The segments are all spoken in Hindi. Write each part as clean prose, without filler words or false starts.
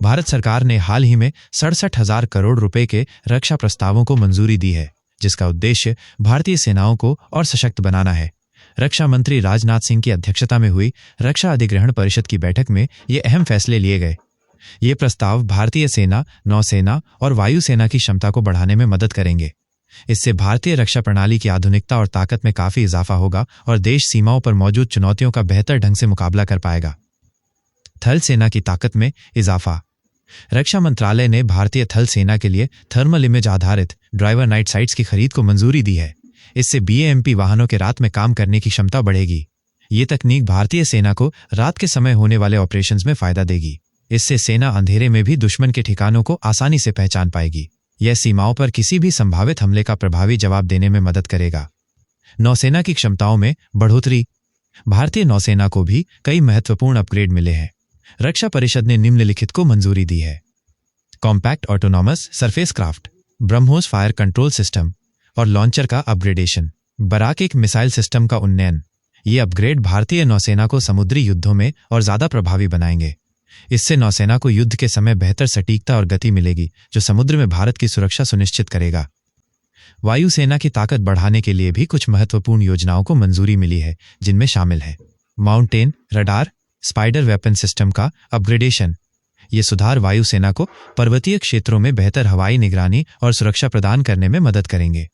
भारत सरकार ने हाल ही में 67,000 करोड़ रुपए के रक्षा प्रस्तावों को मंजूरी दी है, जिसका उद्देश्य भारतीय सेनाओं को और सशक्त बनाना है। रक्षा मंत्री राजनाथ सिंह की अध्यक्षता में हुई रक्षा अधिग्रहण परिषद की बैठक में ये अहम फैसले लिए गए। ये प्रस्ताव भारतीय सेना, नौसेना और वायुसेना की क्षमता को बढ़ाने में मदद करेंगे। इससे भारतीय रक्षा प्रणाली की आधुनिकता और ताकत में काफी इजाफा होगा और देश सीमाओं पर मौजूद चुनौतियों का बेहतर ढंग से मुकाबला कर पाएगा। थल सेना की ताकत में इजाफा। रक्षा मंत्रालय ने भारतीय थल सेना के लिए थर्मल इमेज आधारित ड्राइवर नाइट साइट्स की खरीद को मंजूरी दी है। इससे BAMP वाहनों के रात में काम करने की क्षमता बढ़ेगी। ये तकनीक भारतीय सेना को रात के समय होने वाले ऑपरेशंस में फायदा देगी। इससे सेना अंधेरे में भी दुश्मन के ठिकानों को आसानी से पहचान पाएगी। यह सीमाओं पर किसी भी संभावित हमले का प्रभावी जवाब देने में मदद करेगा। नौसेना की क्षमताओं में बढ़ोतरी। भारतीय नौसेना को भी कई महत्वपूर्ण अपग्रेड मिले हैं। रक्षा परिषद ने निम्नलिखित को मंजूरी दी है: compact autonomous surface craft, BrahMos fire control system और लॉन्चर का अपग्रेडेशन, बराक एक मिसाइल सिस्टम का उन्नयन। ये अपग्रेड भारतीय नौसेना को समुद्री युद्धों में और ज्यादा प्रभावी बनाएंगे। इससे नौसेना को युद्ध के समय बेहतर सटीकता और गति मिलेगी, जो समुद्र में भारत की सुरक्षा सुनिश्चित करेगा। वायुसेना की ताकत बढ़ाने के लिए भी कुछ महत्वपूर्ण योजनाओं को मंजूरी मिली है, जिनमें शामिल है mountain radar spider weapon system का अपग्रेडेशन। ये सुधार वायुसेना को पर्वतीय क्षेत्रों में बेहतर हवाई निगरानी और सुरक्षा प्रदान करने में मदद करेंगे।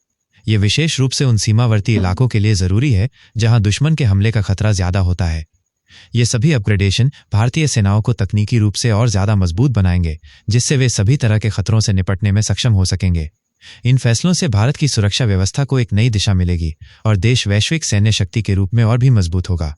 ये विशेष रूप से उन सीमावर्ती इलाकों के लिए जरूरी है जहां दुश्मन के हमले का खतरा ज्यादा होता है। ये सभी अपग्रेडेशन भारतीय सेनाओं को तकनीकी रूप से और ज्यादा मजबूत बनाएंगे, जिससे वे सभी तरह के खतरों से निपटने में सक्षम हो सकेंगे। इन फैसलों से भारत की सुरक्षा व्यवस्था को एक नई दिशा मिलेगी और देश वैश्विक सैन्य शक्ति के रूप में और भी मजबूत होगा।